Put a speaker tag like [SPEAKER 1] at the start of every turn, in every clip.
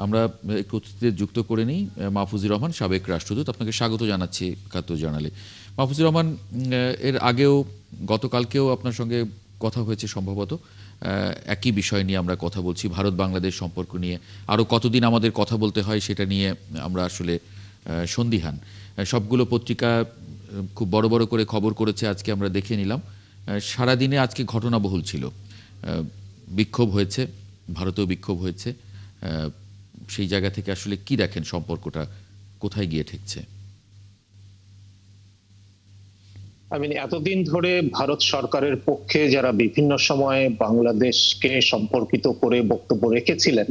[SPEAKER 1] আমরা একটু অতিথিদের যুক্ত করে নিই। মাহফুজুর রহমান, সাবেক রাষ্ট্রদূত, আপনাকে স্বাগত জানাচ্ছি একাত্তর জার্নালে। মাহফুজুর রহমান, এর আগেও গতকালকেও আপনার সঙ্গে কথা হয়েছে সম্ভবত, একই বিষয় নিয়ে আমরা কথা বলছি, ভারত বাংলাদেশ সম্পর্ক নিয়ে। আরও কতদিন আমাদের কথা বলতে হয় সেটা নিয়ে আমরা আসলে সন্দিহান। সবগুলো পত্রিকা খুব বড় বড় করে খবর করেছে, আজকে আমরা দেখে নিলাম। সারাদিনে আজকে ঘটনাবহুল ছিল, বিক্ষোভ হয়েছে, ভারতেও বিক্ষোভ হয়েছে। সেই জায়গা থেকে আসলে কি দেখেন, সম্পর্কটা কোথায় গিয়ে ঠেকছে?
[SPEAKER 2] এতদিন ধরে ভারত সরকারের পক্ষে যারা বিভিন্ন সময়ে বাংলাদেশকে সম্পর্কিত করে বক্তব্য রেখেছিলেন,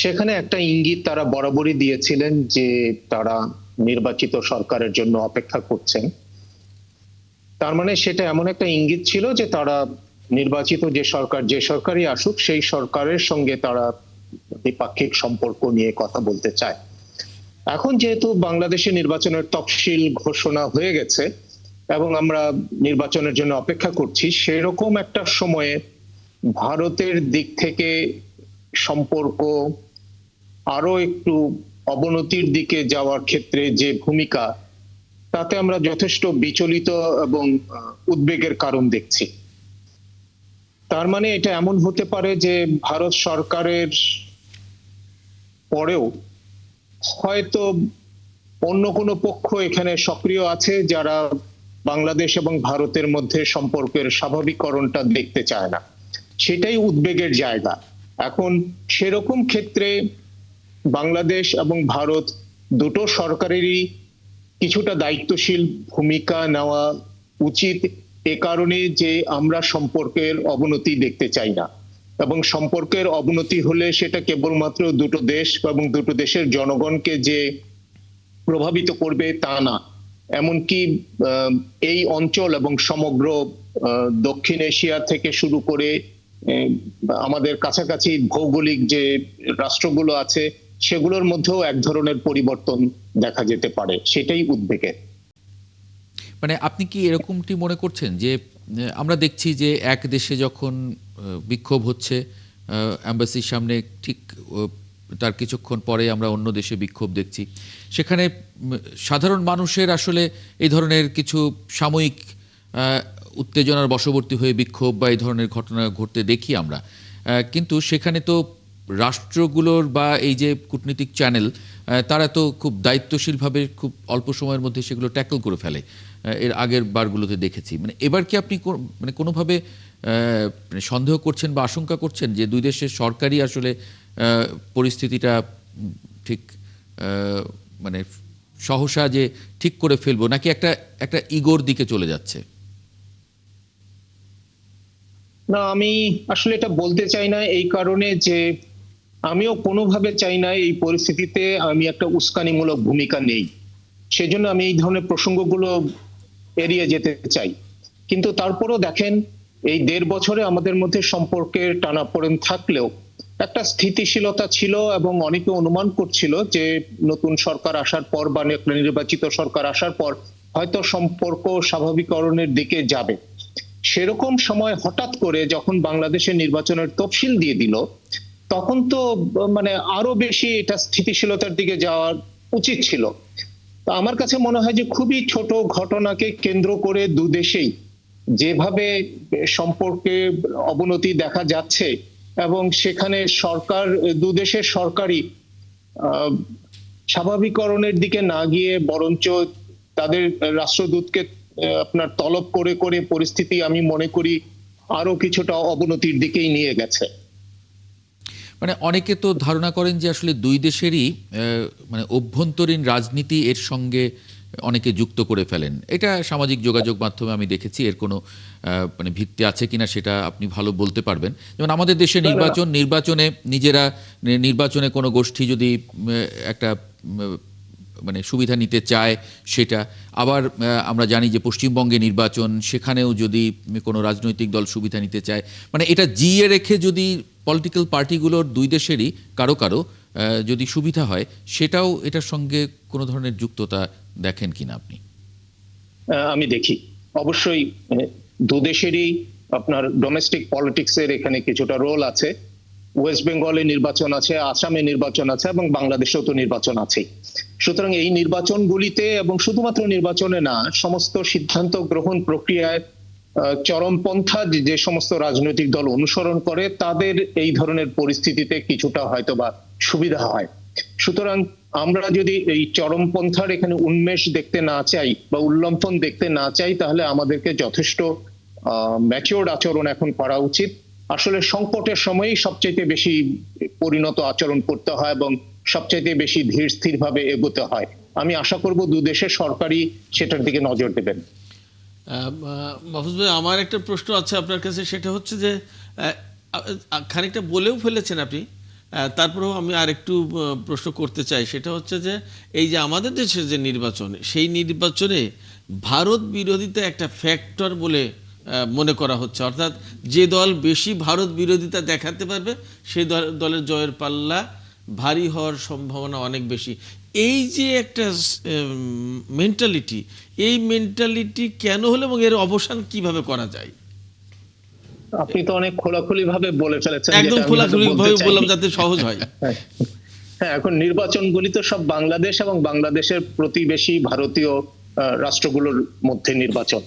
[SPEAKER 2] সেখানে একটা ইঙ্গিত তারা বরাবরই দিয়েছিলেন যে তারা নির্বাচিত সরকারের জন্য অপেক্ষা করছেন। তার মানে সেটা এমন একটা ইঙ্গিত ছিল যে তারা নির্বাচিত যে সরকারই আসুক, সেই সরকারের সঙ্গে তারা দ্বিপাক্ষিক সম্পর্ক নিয়ে কথা বলতে চায়। এখন যেহেতু বাংলাদেশে নির্বাচনের তফসিল ঘোষণা হয়ে গেছে এবং আমরা নির্বাচনের জন্য অপেক্ষা করছি, সেরকম একটা সময়ে ভারতের দিক থেকে সম্পর্ক আরো একটু অবনতির দিকে যাওয়ার ক্ষেত্রে যে ভূমিকা, তাতে আমরা যথেষ্ট বিচলিত এবং উদ্বেগের কারণ দেখছি। তার মানে এটা এমন হতে পারে যে ভারত সরকারের পরেও হয়তো অন্য কোনো পক্ষ এখানে সক্রিয় আছে যারা বাংলাদেশ এবং ভারতের মধ্যে সম্পর্কের স্বাভাবিকরণটা দেখতে চায় না। সেটাই উদ্বেগের জায়গা। এখন সেরকম ক্ষেত্রে বাংলাদেশ এবং ভারত দুটো সরকারেরই কিছুটা দায়িত্বশীল ভূমিকা নেওয়া উচিত, এ কারণে যে আমরা সম্পর্কের অবনতি দেখতে চাই না। এবং সম্পর্কের অবনতি হলে সেটা কেবলমাত্র দুটো দেশ এবং দুটো দেশের জনগণকে যে প্রভাবিত করবে তা না, এমনকি এই অঞ্চল এবং সমগ্র দক্ষিণ এশিয়া থেকে শুরু করে আমাদের কাছাকাছি ভৌগোলিক যে রাষ্ট্রগুলো আছে, সেগুলোর মধ্যেও এক ধরনের পরিবর্তন দেখা যেতে পারে। সেটাই উদ্বেগের।
[SPEAKER 1] মানে আপনি কি এরকমটি মনে করছেন যে আমরা দেখছি যে এক দেশে যখন বিক্ষোভ হচ্ছে, অ্যাম্বাসির সামনে, ঠিক তার কিছুক্ষণ পরে আমরা অন্য দেশে বিক্ষোভ দেখছি, সেখানে সাধারণ মানুষের আসলে এই ধরনের কিছু সাময়িক উত্তেজনার বশবর্তী হয়ে বিক্ষোভ বা এই ধরনের ঘটনা ঘটতে দেখি আমরা। কিন্তু সেখানে তো রাষ্ট্রগুলোর বা এই যে কূটনীতিক চ্যানেল, তারা তো খুব দায়িত্বশীলভাবে খুব অল্প সময়ের মধ্যে সেগুলো ট্যাকল করে ফেলে। এর আগের বারগুলোতে দেখেছি। মানে এবার কি আপনি মানে কোনোভাবে মানে সন্দেহ করছেন বা আশঙ্কা করছেন যে দুই দেশের সরকারই আসলে পরিস্থিতিটা ঠিক মানে সহসা যে ঠিক করে ফেলবো, নাকি একটা একটা ইগোর দিকে চলে যাচ্ছে?
[SPEAKER 2] না, আমি আসলে এটা বলতে চাই না, এই কারণে যে আমিও কোনোভাবে চাই না এই পরিস্থিতিতে আমি একটা উস্কানিমূলক ভূমিকা নেই। সেজন্য আমি এই ধরনের প্রসঙ্গগুলো এড়িয়ে যেতে চাই। কিন্তু তারপরও দেখেন, এই 1.5 বছরে আমাদের মধ্যে সম্পর্কের টানাপোড়েন থাকলেও একটা স্থিতিশীলতা ছিল এবং অনেকে অনুমান করছিল যে নতুন সরকার আসার পর বা একটা নির্বাচিত সরকার আসার পর হয়তো সম্পর্ক স্বাভাবিকরণের দিকে যাবে। সেরকম সময় হঠাৎ করে যখন বাংলাদেশের নির্বাচনের তফসিল দিয়ে দিল, তখন তো আরো বেশি এটা স্থিতিশীলতার দিকে যাওয়া উচিত ছিল। তো আমার কাছে মনে হয় যে খুবই ছোট ঘটনাকে কেন্দ্র করে দুদেশেই যেভাবে সম্পর্কে অবনতি দেখা যাচ্ছে, এবং সেখানে সরকার, দুদেশের সরকারই স্বাভাবিকরণের দিকে না গিয়ে বরঞ্চ তাদের রাষ্ট্রদূতকে আপনার তলব করে করে পরিস্থিতি আমি মনে করি আরো কিছুটা অবনতির দিকেই নিয়ে গেছে।
[SPEAKER 1] মানে অনেকে তো ধারণা করেন যে আসলে দুই দেশেরই মানে অভ্যন্তরীণ রাজনীতি এর সঙ্গে অনেকে যুক্ত করে ফেলেন। এটা সামাজিক যোগাযোগ মাধ্যমে আমি দেখেছি। এর কোনো মানে ভিত্তি আছে কিনা সেটা আপনি ভালো বলতে পারবেন। যেমন আমাদের দেশে নির্বাচনে নিজেরা নির্বাচনে কোনো গোষ্ঠী যদি একটা মানে সুবিধা নিতে চায় সেটা, আবার আমরা জানি যে পশ্চিমবঙ্গে নির্বাচন, সেখানেও যদি কোনো রাজনৈতিক দল সুবিধা নিতে চায়, মানে এটা জিয়ে রেখে যদি পলিটিক্যাল পার্টিগুলোর দুই দেশেরই কারো কারো যদি সুবিধা হয়, সেটাও এটার সঙ্গে কোনো ধরনের যুক্ততা দেখেন কিনা আপনি?
[SPEAKER 2] আমি দেখি অবশ্যই দুদেশেরই আপনার ডোমেস্টিক পলিটিক্স এর এখানে কিছুটা রোল আছে। ওয়েস্ট বেঙ্গলে নির্বাচন আছে, আসামে নির্বাচন আছে এবং বাংলাদেশেও তো নির্বাচন আছেই। সুতরাং এই নির্বাচনগুলিতে এবং শুধুমাত্র নির্বাচনে না, সমস্ত সিদ্ধান্ত গ্রহণ প্রক্রিয়ায় চরমপন্থা যে সমস্ত রাজনৈতিক দল অনুসরণ করে তাদের এই ধরনের পরিস্থিতিতে কিছুটা হয়তোবা সুবিধা হয়। সুতরাং আমরা যদি এই চরমপন্থার এখানে উন্মেষ দেখতে না চাই বা উল্লম্ফন দেখতে না চাই, তাহলে আমাদেরকে যথেষ্ট ম্যাচিওর্ড আচরণ এখন করা উচিত। আসলে সংকটের সময়ই সবচেয়ে বেশি পরিণত আচরণ করতে হয় এবং সবচেয়ে বেশি ধীর স্থির ভাবে এগোতে হয়। আমি আশা করব দুদেশের সরকারই সেটার দিকে নজর দেবেন।
[SPEAKER 3] মাহফুজ ভাই, আমার একটা প্রশ্ন আছে আপনার কাছে, সেটা হচ্ছে যে খানিকটা বলেও ফেলেছেন আপনি, তারপরেও আমি আরেকটু প্রশ্ন করতে চাই। সেটা হচ্ছে যে এই যে আমাদের দেশের যে নির্বাচন, সেই নির্বাচনে ভারত বিরোধিতা একটা ফ্যাক্টর বলে মনে করা হচ্ছে, অর্থাৎ যে দল বেশি ভারত বিরোধিতা দেখাতে পারবে সেই দলের জয়ের পাল্লা ভারী হওয়ার সম্ভাবনা অনেক বেশি। এই যে একটা মেন্টালিটি, এই মেন্টালিটি কেন হলো এবং এর অবসান কিভাবে করা যায়?
[SPEAKER 2] আপনি তো অনেক খোলাখুলি ভাবে বলে ফেলেছেন,
[SPEAKER 3] একদম খোলাখুলি ভাবে বললাম যাতে সহজ হয়।
[SPEAKER 2] হ্যাঁ, এখন নির্বাচনগুলি তো সব বাংলাদেশ এবং বাংলাদেশের প্রতিবেশী ভারতীয় রাষ্ট্রগুলোর মধ্যে নির্বাচন।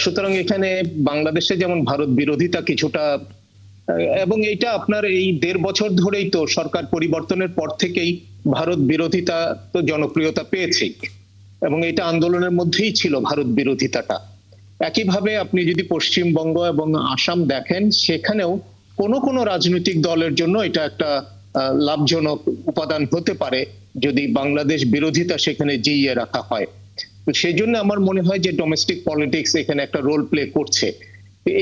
[SPEAKER 2] সুতরাং এখানে বাংলাদেশে যেমন ভারত বিরোধিতা কিছুটা, এবং এটা আপনার এই 1.5 বছর ধরেই তো সরকার পরিবর্তনের পর থেকেই ভারত বিরোধিতা তো জনপ্রিয়তা পেয়েছেই, এবং এটা আন্দোলনের মধ্যেই ছিল ভারত বিরোধিতাটা। একইভাবে আপনি যদি পশ্চিমবঙ্গ এবং আসাম দেখেন, সেখানেও কোন কোন রাজনৈতিক দলের জন্য এটা একটা লাভজনক উপাদান হতে পারে যদি বাংলাদেশ বিরোধিতা সেখানে জিইয়ে রাখা হয়। সেই জন্য আমার মনে হয় যে ডোমেস্টিক পলিটিক্স এখানে একটা রোল প্লে করছে।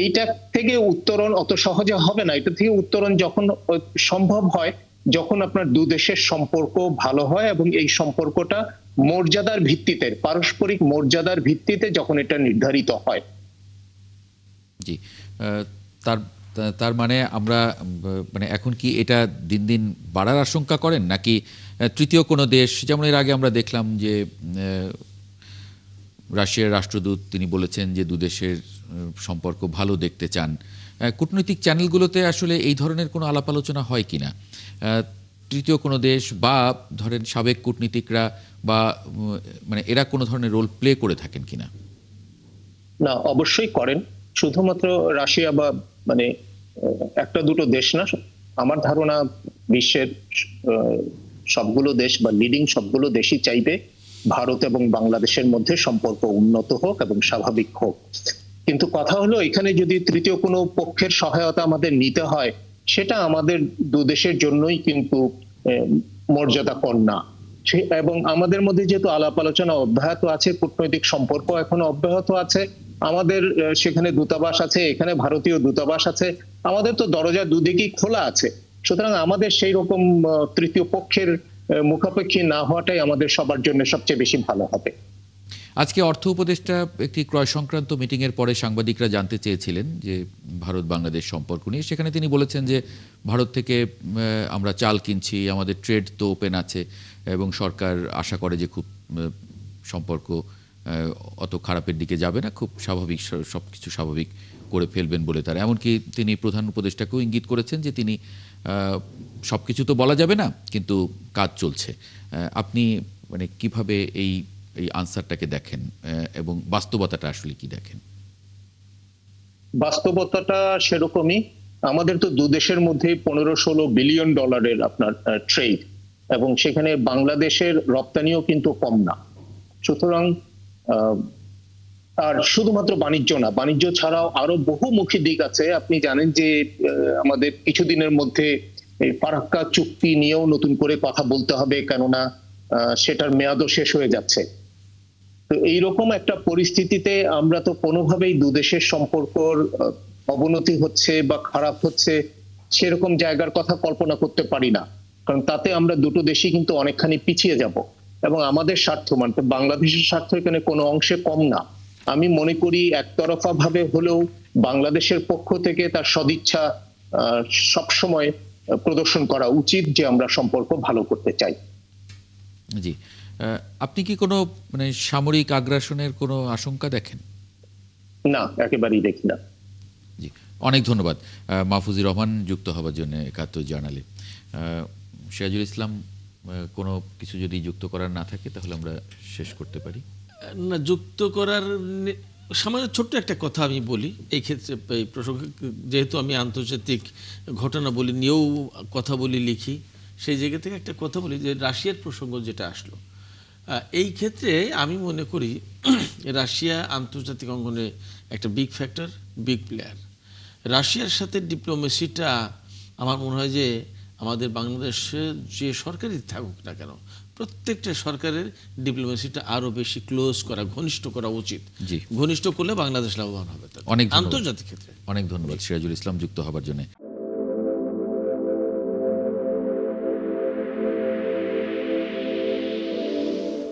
[SPEAKER 2] এইটা থেকে উত্তরণ অত সহজে হবে না। এটা থেকে উত্তরণ যখন সম্ভব হয়, যখন আপনার দু দেশের সম্পর্ক ভালো হয় এবং এই সম্পর্কটা মর্যাদার ভিত্তিতে, পারস্পরিক মর্যাদার ভিত্তিতে যখন এটা নির্ধারিত হয়।
[SPEAKER 1] জি, তার তার মানে আমরা মানে এখন কি এটা দিন দিন বাড়ার আশঙ্কা করেন, নাকি তৃতীয় কোনো দেশ, যেমন এর আগে আমরা দেখলাম যে রাশিয়ার রাষ্ট্রদূত তিনি বলেছেন যে দুদেশের সম্পর্ক ভালো দেখতে চান। কূটনৈতিক চ্যানেলগুলোতে আসলে এই ধরনের কোনো আলাপ আলোচনা হয় কিনা? তৃতীয় কোনো দেশ বা ধরেন সাবেক কূটনীতিকরা বা মানে এরা কোনো ধরনের রোল প্লে করে থাকেন কিনা?
[SPEAKER 2] না, অবশ্যই করেন। শুধুমাত্র রাশিয়া বা মানে একটা দুটো দেশ না, আমার ধারণা বিশ্বের সবগুলো দেশ বা লিডিং সবগুলো দেশই চাইবে ভারত এবং বাংলাদেশের মধ্যে সম্পর্ক উন্নত হোক এবং স্বাভাবিক হোক। কিন্তু কথা হলো, এখানে যদি তৃতীয় কোনো পক্ষের সহায়তা আমাদের নিতে হয়, সেটা আমাদের দু দেশের জন্যই কিন্তু মর্যাদাকর না। এবং আমাদের মধ্যে যেহেতু আলাপ আলোচনা অব্যাহত আছে, কূটনৈতিক সম্পর্ক এখনো অব্যাহত আছে, আমাদের সেখানে দূতাবাস আছে, এখানে ভারতীয় দূতাবাস আছে, আমাদের তো দরজা দুদিকেই খোলা আছে। সুতরাং আমাদের সেই রকম তৃতীয় পক্ষের মুখাপেক্ষী না হওয়াটাই আমাদের সবার জন্য সবচেয়ে বেশি ভালো হবে।
[SPEAKER 1] আজকে অর্থ উপদেষ্টা একটি ক্রয় সংক্রান্ত মিটিংয়ের পরে সাংবাদিকরা জানতে চেয়েছিলেন যে ভারত বাংলাদেশ সম্পর্ক নিয়ে। সেখানে তিনি বলেছেন যে ভারত থেকে আমরা চাল কিনছি, আমাদের ট্রেড তো ওপেন আছে এবং সরকার আশা করে যে খুব সম্পর্ক অত খারাপের দিকে যাবে না, খুব স্বাভাবিক, সব কিছু স্বাভাবিক করে ফেলবেন বলে তারা। এমনকি তিনি প্রধান উপদেষ্টাকেও ইঙ্গিত করেছেন যে তিনি সব কিছু তো বলা যাবে না, কিন্তু কাজ চলছে। আপনি মানে কিভাবে এই আনসারটাকে দেখেন এবং বাস্তবতাটা আসলে কি দেখেন?
[SPEAKER 2] বাস্তবতাটা সেরকমই। আমাদের তো দু দেশের মধ্যে 15-16 বিলিয়ন ডলারের আপনার ট্রেড, এবং সেখানে বাংলাদেশের রপ্তানিও কিন্তু কম না। সুতরাং আর শুধুমাত্র বাণিজ্য না, বাণিজ্য ছাড়াও আরো বহুমুখী দিক আছে। আপনি জানেন যে আমাদের কিছুদিনের মধ্যে এই ফারাক্কা চুক্তি নিয়েও নতুন করে কথা বলতে হবে, কেননা সেটার মেয়াদও শেষ হয়ে যাচ্ছে। তো এইরকম একটা পরিস্থিতিতে আমরা তো কোনোভাবেই দু দেশের সম্পর্কর অবনতি হচ্ছে বা খারাপ হচ্ছে সেরকম জায়গার কথা কল্পনা করতে পারি না, কারণ তাতে আমরা দুটো দেশই কিন্তু অনেকখানি পিছিয়ে যাব। এবং আমাদের স্বার্থ, মানে বাংলাদেশের স্বার্থ এখানে কোনো অংশে কম না। আমি মনে করি একতরফা ভাবে হলেও বাংলাদেশের পক্ষ থেকে তার সদিচ্ছা সবসময় প্রদর্শন করা উচিত যে আমরা সম্পর্ক ভালো করতে চাই।
[SPEAKER 1] জি, আপনি কি কোনো মানে সামরিক আগ্রাসনের কোনো আশঙ্কা দেখেন?
[SPEAKER 2] না, একেবারেই দেখি না।
[SPEAKER 1] জি, অনেক ধন্যবাদ মাহফুজুর রহমান যুক্ত হবার জন্য একাত্তর জার্নালে। সিরাজুল ইসলাম, কোনো কিছু যদি যুক্ত করার না থাকে তাহলে আমরা শেষ করতে পারি।
[SPEAKER 3] না, যুক্ত করার সামান্য ছোট্ট একটা কথা আমি বলি এই ক্ষেত্রে, এই প্রসঙ্গে, যেহেতু আমি আন্তর্জাতিক ঘটনাবলী নিয়েও কথা বলি, লিখি, সেই জায়গা থেকে একটা কথা বলি যে রাশিয়ার প্রসঙ্গ যেটা আসলো, এই ক্ষেত্রে আমি মনে করি রাশিয়া আন্তর্জাতিক অঙ্গনে একটা বিগ ফ্যাক্টর, বিগ প্লেয়ার। রাশিয়ার সাথে ডিপ্লোমেসিটা আমার মনে হয় যে আমাদের বাংলাদেশে যে সরকারই থাকুক না কেন, প্রত্যেকটা সরকারের ডিপ্লোমেসিটা আরো বেশি ক্লোজ করা, ঘনিষ্ঠ করা উচিত।
[SPEAKER 1] জি,
[SPEAKER 3] ঘনিষ্ঠ করলে বাংলাদেশ লাভবান হবে
[SPEAKER 1] অনেক ধন্যবাদ।
[SPEAKER 3] আন্তর্জাতিক ক্ষেত্রে।
[SPEAKER 1] অনেক ধন্যবাদ সিরাজুল ইসলাম যুক্ত হবার জন্য।